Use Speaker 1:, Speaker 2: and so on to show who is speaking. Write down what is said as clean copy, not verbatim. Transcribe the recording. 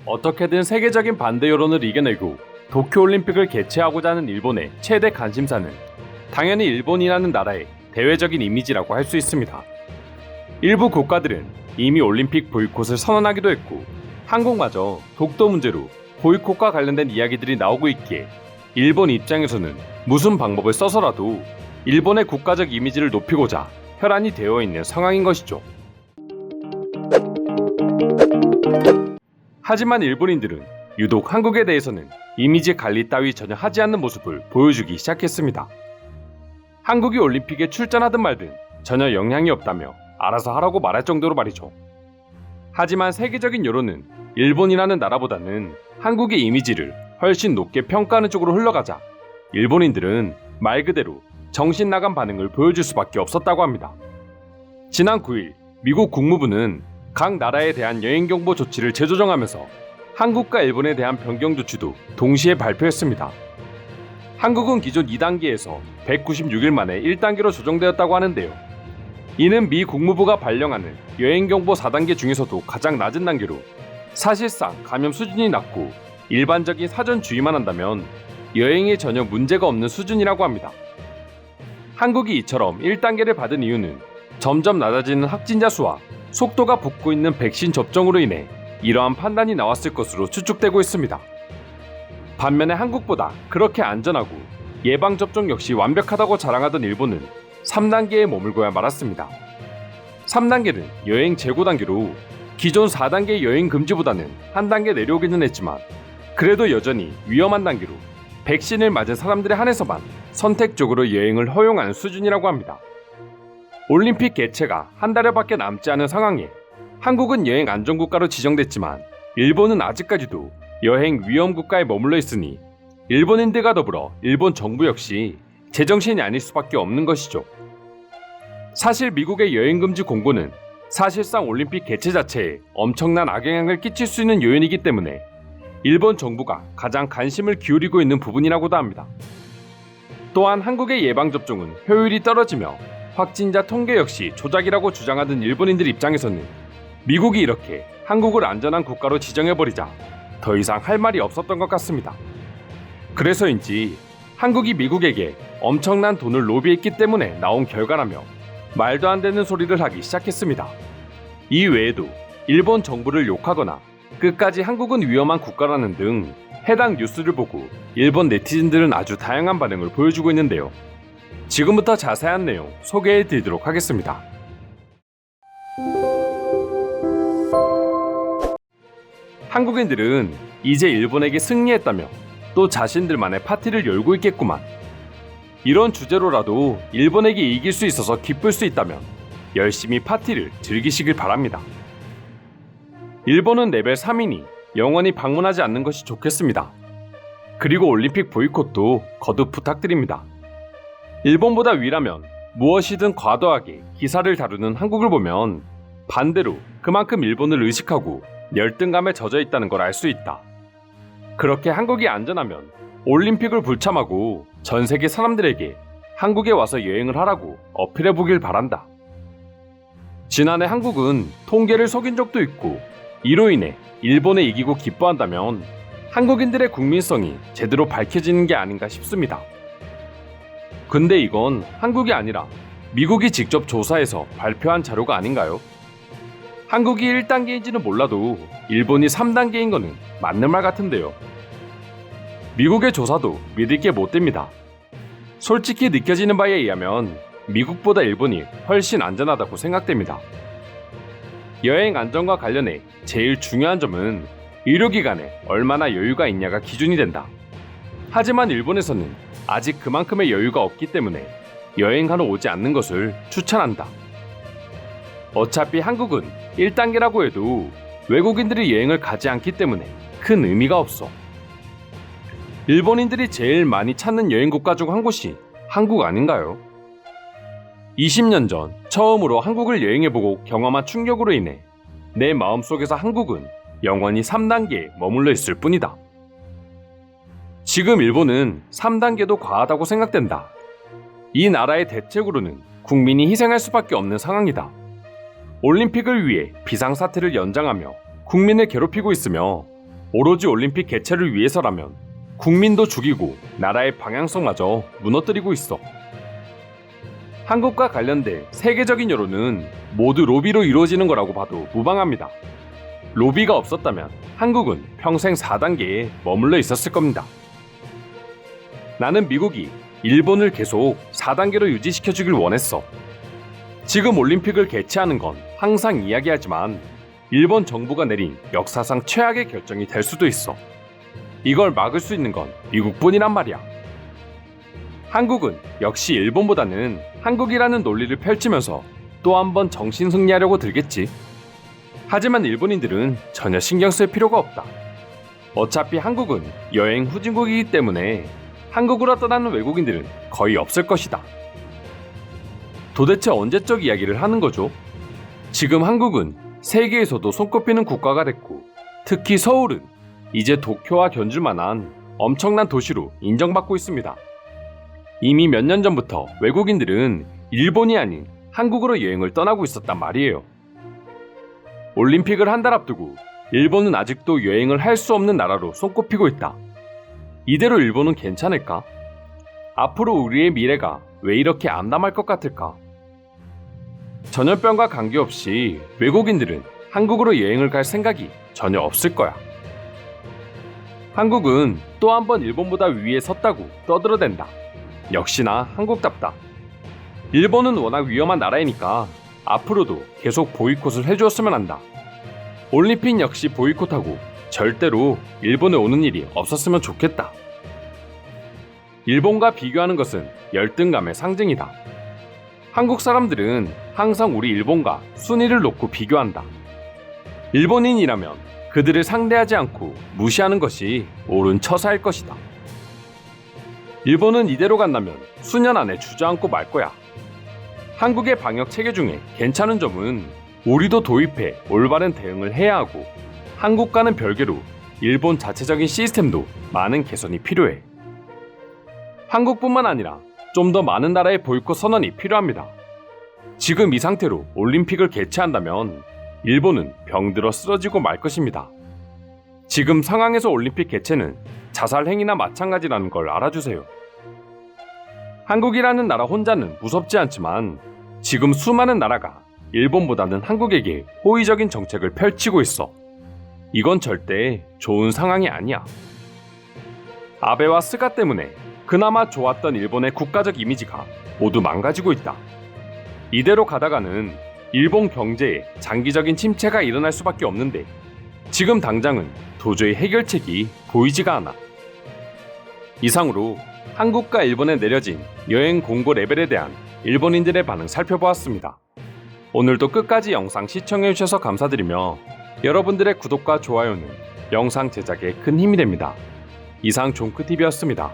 Speaker 1: 어떻게든 세계적인 반대 여론을 이겨내고 도쿄올림픽을 개최하고자 하는 일본의 최대 관심사는 당연히 일본이라는 나라의 대외적인 이미지라고 할 수 있습니다. 일부 국가들은 이미 올림픽 보이콧을 선언하기도 했고 한국마저 독도 문제로 보이콧과 관련된 이야기들이 나오고 있기에 일본 입장에서는 무슨 방법을 써서라도 일본의 국가적 이미지를 높이고자 혈안이 되어 있는 상황인 것이죠. 하지만 일본인들은 유독 한국에 대해서는 이미지 관리 따위 전혀 하지 않는 모습을 보여주기 시작했습니다. 한국이 올림픽에 출전하든 말든 전혀 영향이 없다며 알아서 하라고 말할 정도로 말이죠. 하지만 세계적인 여론은 일본이라는 나라보다는 한국의 이미지를 훨씬 높게 평가하는 쪽으로 흘러가자 일본인들은 말 그대로 정신 나간 반응을 보여줄 수밖에 없었다고 합니다. 지난 9일 미국 국무부는 각 나라에 대한 여행 경보 조치를 재조정하면서 한국과 일본에 대한 변경 조치도 동시에 발표했습니다. 한국은 기존 2단계에서 196일 만에 1단계로 조정되었다고 하는데요. 이는 미 국무부가 발령하는 여행경보 4단계 중에서도 가장 낮은 단계로 사실상 감염 수준이 낮고 일반적인 사전 주의만 한다면 여행에 전혀 문제가 없는 수준이라고 합니다. 한국이 이처럼 1단계를 받은 이유는 점점 낮아지는 확진자 수와 속도가 붙고 있는 백신 접종으로 인해 이러한 판단이 나왔을 것으로 추측되고 있습니다. 반면에 한국보다 그렇게 안전하고 예방접종 역시 완벽하다고 자랑하던 일본은 3단계에 머물고야 말았습니다. 3단계는 여행 재고 단계로 기존 4단계 여행 금지보다는 한 단계 내려오기는 했지만 그래도 여전히 위험한 단계로 백신을 맞은 사람들에 한해서만 선택적으로 여행을 허용하는 수준이라고 합니다. 올림픽 개최가 한 달여밖에 남지 않은 상황에 한국은 여행 안전국가로 지정됐지만 일본은 아직까지도 여행 위험국가에 머물러 있으니 일본인들과 더불어 일본 정부 역시 제정신이 아닐 수밖에 없는 것이죠. 사실 미국의 여행금지 공고는 사실상 올림픽 개최 자체에 엄청난 악영향을 끼칠 수 있는 요인이기 때문에 일본 정부가 가장 관심을 기울이고 있는 부분이라고도 합니다. 또한 한국의 예방접종은 효율이 떨어지며 확진자 통계 역시 조작이라고 주장하던 일본인들 입장에서는 미국이 이렇게 한국을 안전한 국가로 지정해버리자 더 이상 할 말이 없었던 것 같습니다. 그래서인지 한국이 미국에게 엄청난 돈을 로비했기 때문에 나온 결과라며 말도 안 되는 소리를 하기 시작했습니다. 이 외에도 일본 정부를 욕하거나 끝까지 한국은 위험한 국가라는 등 해당 뉴스를 보고 일본 네티즌들은 아주 다양한 반응을 보여주고 있는데요. 지금부터 자세한 내용 소개해 드리도록 하겠습니다. 한국인들은 이제 일본에게 승리했다며 또 자신들만의 파티를 열고 있겠구만. 이런 주제로라도 일본에게 이길 수 있어서 기쁠 수 있다면 열심히 파티를 즐기시길 바랍니다. 일본은 레벨 3이니 영원히 방문하지 않는 것이 좋겠습니다. 그리고 올림픽 보이콧도 거듭 부탁드립니다. 일본보다 위라면 무엇이든 과도하게 기사를 다루는 한국을 보면 반대로 그만큼 일본을 의식하고 열등감에 젖어 있다는 걸 알 수 있다. 그렇게 한국이 안전하면 올림픽을 불참하고 전 세계 사람들에게 한국에 와서 여행을 하라고 어필해 보길 바란다. 지난해 한국은 통계를 속인 적도 있고 이로 인해 일본에 이기고 기뻐한다면 한국인들의 국민성이 제대로 밝혀지는 게 아닌가 싶습니다. 근데 이건 한국이 아니라 미국이 직접 조사해서 발표한 자료가 아닌가요? 한국이 1단계인지는 몰라도 일본이 3단계인 거는 맞는 말 같은데요. 미국의 조사도 믿을 게 못 됩니다. 솔직히 느껴지는 바에 의하면 미국보다 일본이 훨씬 안전하다고 생각됩니다. 여행 안전과 관련해 제일 중요한 점은 의료기관에 얼마나 여유가 있냐가 기준이 된다. 하지만 일본에서는 아직 그만큼의 여유가 없기 때문에 여행하러 오지 않는 것을 추천한다. 어차피 한국은 1단계라고 해도 외국인들이 여행을 가지 않기 때문에 큰 의미가 없어. 일본인들이 제일 많이 찾는 여행 국가 중 한 곳이 한국 아닌가요? 20년 전 처음으로 한국을 여행해보고 경험한 충격으로 인해 내 마음속에서 한국은 영원히 3단계에 머물러 있을 뿐이다. 지금 일본은 3단계도 과하다고 생각된다. 이 나라의 대책으로는 국민이 희생할 수밖에 없는 상황이다. 올림픽을 위해 비상사태를 연장하며 국민을 괴롭히고 있으며 오로지 올림픽 개최를 위해서라면 국민도 죽이고 나라의 방향성마저 무너뜨리고 있어. 한국과 관련된 세계적인 여론은 모두 로비로 이루어지는 거라고 봐도 무방합니다. 로비가 없었다면 한국은 평생 4단계에 머물러 있었을 겁니다. 나는 미국이 일본을 계속 4단계로 유지시켜주길 원했어. 지금 올림픽을 개최하는 건 항상 이야기하지만 일본 정부가 내린 역사상 최악의 결정이 될 수도 있어. 이걸 막을 수 있는 건 미국뿐이란 말이야. 한국은 역시 일본보다는 한국이라는 논리를 펼치면서 또 한 번 정신 승리하려고 들겠지. 하지만 일본인들은 전혀 신경 쓸 필요가 없다. 어차피 한국은 여행 후진국이기 때문에 한국으로 떠나는 외국인들은 거의 없을 것이다. 도대체 언제적 이야기를 하는 거죠? 지금 한국은 세계에서도 손꼽히는 국가가 됐고, 특히 서울은 이제 도쿄와 견줄만한 엄청난 도시로 인정받고 있습니다. 이미 몇 년 전부터 외국인들은 일본이 아닌 한국으로 여행을 떠나고 있었단 말이에요. 올림픽을 한 달 앞두고 일본은 아직도 여행을 할 수 없는 나라로 손꼽히고 있다. 이대로 일본은 괜찮을까? 앞으로 우리의 미래가 왜 이렇게 암담할 것 같을까? 전염병과 관계없이 외국인들은 한국으로 여행을 갈 생각이 전혀 없을 거야. 한국은 또 한 번 일본보다 위에 섰다고 떠들어댄다. 역시나 한국답다. 일본은 워낙 위험한 나라이니까 앞으로도 계속 보이콧을 해주었으면 한다. 올림픽 역시 보이콧하고 절대로 일본에 오는 일이 없었으면 좋겠다. 일본과 비교하는 것은 열등감의 상징이다. 한국 사람들은 항상 우리 일본과 순위를 놓고 비교한다. 일본인이라면 그들을 상대하지 않고 무시하는 것이 옳은 처사일 것이다. 일본은 이대로 간다면 수년 안에 주저앉고 말 거야. 한국의 방역 체계 중에 괜찮은 점은 우리도 도입해 올바른 대응을 해야 하고, 한국과는 별개로 일본 자체적인 시스템도 많은 개선이 필요해. 한국뿐만 아니라 좀 더 많은 나라의 보이콧 선언이 필요합니다. 지금 이 상태로 올림픽을 개최한다면 일본은 병들어 쓰러지고 말 것입니다. 지금 상황에서 올림픽 개최는 자살 행위나 마찬가지라는 걸 알아주세요. 한국이라는 나라 혼자는 무섭지 않지만 지금 수많은 나라가 일본보다는 한국에게 호의적인 정책을 펼치고 있어. 이건 절대 좋은 상황이 아니야. 아베와 스가 때문에 그나마 좋았던 일본의 국가적 이미지가 모두 망가지고 있다. 이대로 가다가는 일본 경제에 장기적인 침체가 일어날 수밖에 없는데 지금 당장은 도저히 해결책이 보이지가 않아. 이상으로 한국과 일본에 내려진 여행 공고 레벨에 대한 일본인들의 반응 살펴보았습니다. 오늘도 끝까지 영상 시청해주셔서 감사드리며 여러분들의 구독과 좋아요는 영상 제작에 큰 힘이 됩니다. 이상 종크TV였습니다.